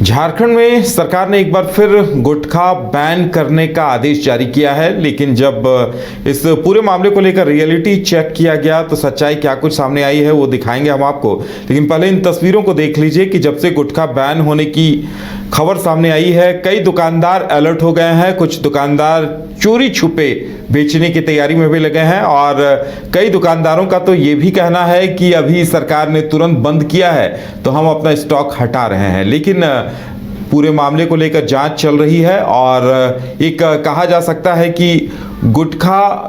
झारखंड में सरकार ने एक बार फिर गुटखा बैन करने का आदेश जारी किया है, लेकिन जब इस पूरे मामले को लेकर रियलिटी चेक किया गया तो सच्चाई क्या कुछ सामने आई है वो दिखाएंगे हम आपको। लेकिन पहले इन तस्वीरों को देख लीजिए कि जब से गुटखा बैन होने की खबर सामने आई है, कई दुकानदार अलर्ट हो गए हैं। कुछ दुकानदार चोरी छुपे बेचने की तैयारी में भी लगे हैं और कई दुकानदारों का तो ये भी कहना है कि अभी सरकार ने तुरंत बंद किया है तो हम अपना स्टॉक हटा रहे हैं। लेकिन पूरे मामले को लेकर जांच चल रही है और एक कहा जा सकता है कि गुटखा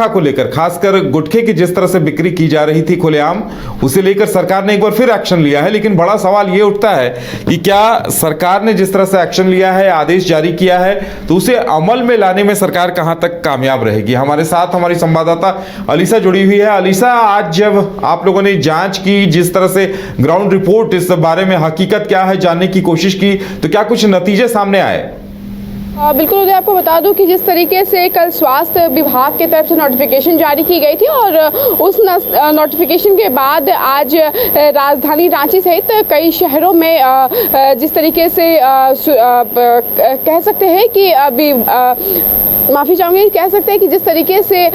को लेकर, खासकर गुटखे की जिस तरह से बिक्री की जा रही थी खुलेआम, उसे लेकर सरकार ने एक बार फिर एक्शन लिया है। लेकिन बड़ा सवाल ये उठता है कि क्या सरकार ने जिस तरह से एक्शन लिया है, आदेश जारी किया है, तो उसे अमल में लाने में सरकार कहां तक कामयाब रहेगी। हमारे साथ हमारी संवाददाता अलीसा जुड़ी हुई है। अलीसा, आज जब आप लोगों ने जांच की, जिस तरह से ग्राउंड रिपोर्ट इस बारे में हकीकत क्या है जानने की कोशिश की, तो क्या कुछ नतीजे सामने आए? बिल्कुल, मुझे आपको बता दूं कि जिस तरीके से कल स्वास्थ्य विभाग की तरफ से नोटिफिकेशन जारी की गई थी और उस नोटिफिकेशन के बाद आज राजधानी रांची सहित कई शहरों में जिस तरीके से कह सकते हैं कि अभी माफ़ी चाहूँगी, कह सकते हैं कि जिस तरीके से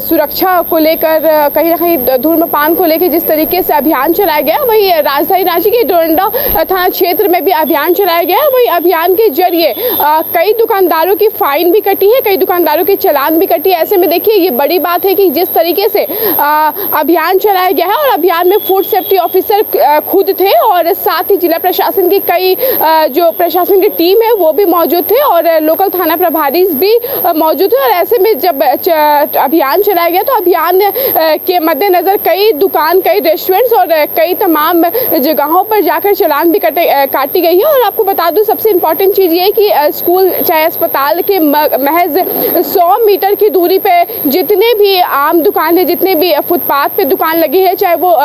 सुरक्षा को लेकर, कहीं ना कहीं धूम्रपान को लेकर जिस तरीके से अभियान चलाया गया, वही राजधानी रांची के डोरंडा थाना क्षेत्र में भी अभियान चलाया गया। वही अभियान के जरिए कई दुकानदारों की फाइन भी कटी है, कई दुकानदारों की चालान भी कटी है। ऐसे में देखिए, ये बड़ी बात है कि जिस तरीके से अभियान चलाया गया है और अभियान में फूड सेफ्टी ऑफिसर खुद थे और साथ ही जिला प्रशासन की कई जो प्रशासन की टीम है वो भी मौजूद थे और लोकल थाना प्रभारी भी मौजूद है। और ऐसे में जब अभियान चलाया गया तो अभियान के मद्देनजर कई दुकान, कई रेस्टोरेंट्स और कई तमाम जगहों पर जाकर चालान भी काटी गई है। और आपको बता दूं, सबसे इम्पोर्टेंट चीज़ ये है कि स्कूल चाहे अस्पताल के महज 100 मीटर की दूरी पे जितने भी आम दुकान है, जितने भी फुटपाथ पे दुकान लगी है, चाहे वो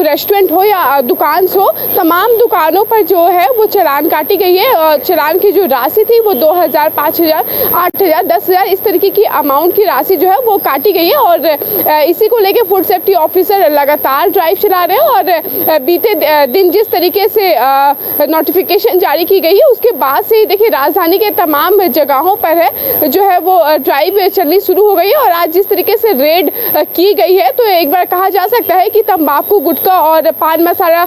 रेस्टोरेंट हो या दुकान हो, तमाम दुकानों पर जो है वो चालान काटी गई है। और चालान की जो राशि थी वो 2000, 5000, 8000, 10,000 इस तरीके की अमाउंट की राशि जो है वो काटी गई है। और इसी को लेकर फूड सेफ्टी ऑफिसर लगातार ड्राइव चला रहे हैं और बीते दिन जिस तरीके से नोटिफिकेशन जारी की गई है उसके बाद से ही देखिए राजधानी के तमाम जगहों पर है जो है वो ड्राइव चलनी शुरू हो गई है। और आज जिस तरीके से रेड की गई है तो एक बार कहा जा सकता है कि तंबाकू, गुटखा और पान मसाला,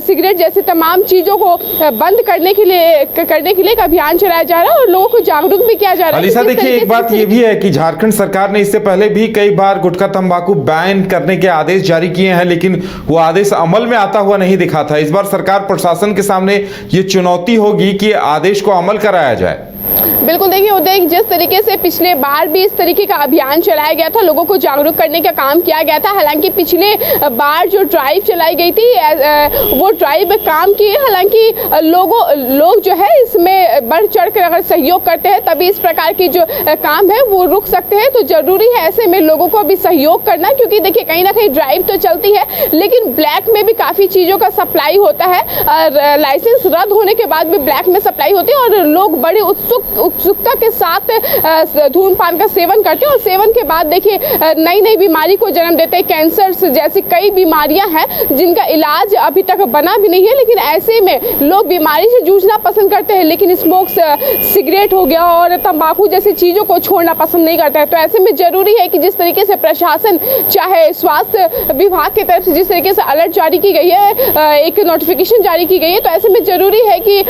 सिगरेट जैसी तमाम चीज़ों को बंद करने के लिए एक अभियान चलाया जा रहा है और लोगों को जागरूक भी किया जा रहा है। अलीसा, देखिए, एक बात ये भी है कि झारखंड सरकार ने इससे पहले भी कई बार गुटखा तंबाकू बैन करने के आदेश जारी किए हैं, लेकिन वो आदेश अमल में आता हुआ नहीं दिखा था। इस बार सरकार प्रशासन के सामने ये चुनौती होगी कि आदेश को अमल कराया जाए। बिल्कुल, देखिए उदय, जिस तरीके से पिछले बार भी इस तरीके का अभियान चलाया गया था, लोगों को जागरूक करने का काम किया गया था। हालांकि पिछले बार जो ड्राइव चलाई गई थी वो ड्राइव काम की है। हालांकि लोग जो है इसमें बढ़ चढ़ कर अगर सहयोग करते हैं तभी इस प्रकार की जो काम है वो रुक सकते हैं। तो जरूरी है ऐसे में लोगों को भी सहयोग करना, क्योंकि देखिए कहीं ना कहीं ड्राइव तो चलती है लेकिन ब्लैक में भी काफ़ी चीज़ों का सप्लाई होता है। लाइसेंस रद्द होने के बाद भी ब्लैक में सप्लाई होती है और लोग बड़ी उत्सुकता के साथ धूम्रपान का सेवन करते हैं और सेवन के बाद देखिए नई नई बीमारी को जन्म देते हैं। कैंसर जैसी कई बीमारियां हैं जिनका इलाज अभी तक बना भी नहीं है, लेकिन ऐसे में लोग बीमारी से जूझना पसंद करते हैं लेकिन स्मोक, सिगरेट हो गया और तंबाकू जैसी चीज़ों को छोड़ना पसंद नहीं करता है। तो ऐसे में जरूरी है कि जिस तरीके से प्रशासन, चाहे स्वास्थ्य विभाग की तरफ से जिस तरीके से अलर्ट जारी की गई है, एक नोटिफिकेशन जारी की गई है, तो ऐसे में जरूरी है कि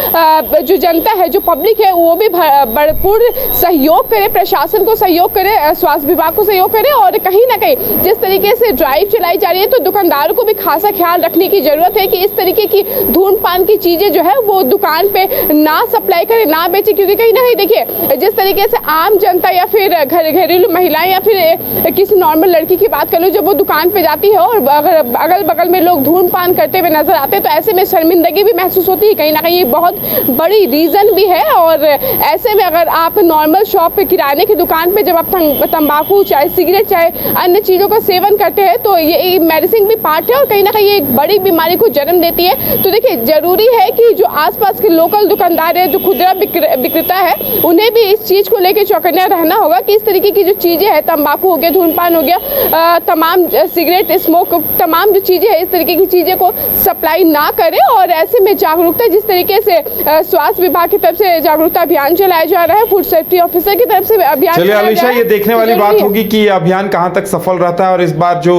जो जनता है, जो पब्लिक है, वो भी भरपूर सहयोग करे, प्रशासन को सहयोग करे, स्वास्थ्य विभाग को सहयोग करे। और कहीं ना कहीं जिस तरीके से ड्राइव चलाई जा रही है तो दुकानदारों को भी खासा ख्याल रखने की जरूरत है कि इस तरीके की धूम्रपान की चीजें जो है वो दुकान पे ना सप्लाई करे, ना बेचे। क्योंकि कहीं ना कहीं देखिए जिस तरीके से आम जनता या फिर घरेलू महिलाएं या फिर किसी नॉर्मल लड़की की बात कर लो, जब वो दुकान पे जाती है और अगर अगल बगल में लोग धूम्रपान करते हुए नजर आते हैं तो ऐसे में शर्मिंदगी भी महसूस होती है। कहीं ना कहीं ये बहुत बड़ी रीजन भी है और ऐसे में अगर आप नॉर्मल शॉप पे, किराने की दुकान पे जब आप तंबाकू चाहे सिगरेट चाहे अन्य चीज़ों का सेवन करते हैं तो ये मेडिसिन भी पार्ट है और कहीं ना कहीं ये एक बड़ी बीमारी को जन्म देती है। तो देखिए ज़रूरी है कि जो आसपास के लोकल दुकानदार है, जो खुदरा विक्रेता है, उन्हें भी इस चीज़ को लेकर चौकन्ना रहना होगा कि इस तरीके की जो चीज़ें हैं, तंबाकू हो गया, धूम्रपान हो गया, तमाम सिगरेट, स्मोक, तमाम जो चीज़ें हैं, इस तरीके की चीज़ें को सप्लाई ना करें। और ऐसे में जागरूकता जिस तरीके से स्वास्थ्य विभाग की तरफ से जागरूकता अभियान चलाया जा रहा है, फूड सेफ्टी ऑफिसर की तरफ से अभियान चलिए चलाया जा अलीशा, रहा है। ये देखने वाली बात होगी कि ये अभियान कहां तक सफल रहता है और इस बार जो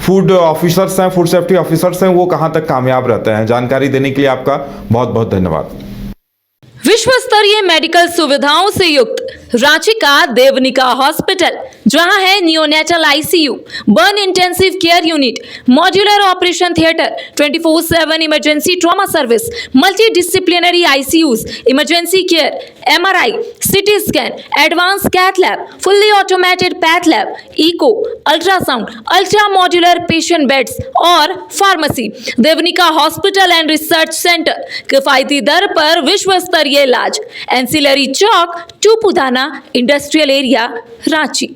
फूड ऑफिसर्स हैं, फूड सेफ्टी ऑफिसर्स हैं, वो कहां तक कामयाब रहते हैं। जानकारी देने के लिए आपका बहुत बहुत धन्यवाद। विश्व स्तरीय मेडिकल सुविधाओं से युक्त रांची का देवनिका हॉस्पिटल, जहां है neonatal ICU, burn intensive care unit, modular operation theatre, 24/7 emergency trauma service, multidisciplinary ICUs, emergency care, MRI, CT scan, advance cath lab, fully automated path lab, echo, ultrasound, ultra modular patient beds और pharmacy. Devnika hospital and research centre, किफायती दर पर विश्व स्तरीय इलाज, ancillary Chowk, Tupudana industrial area, Ranchi.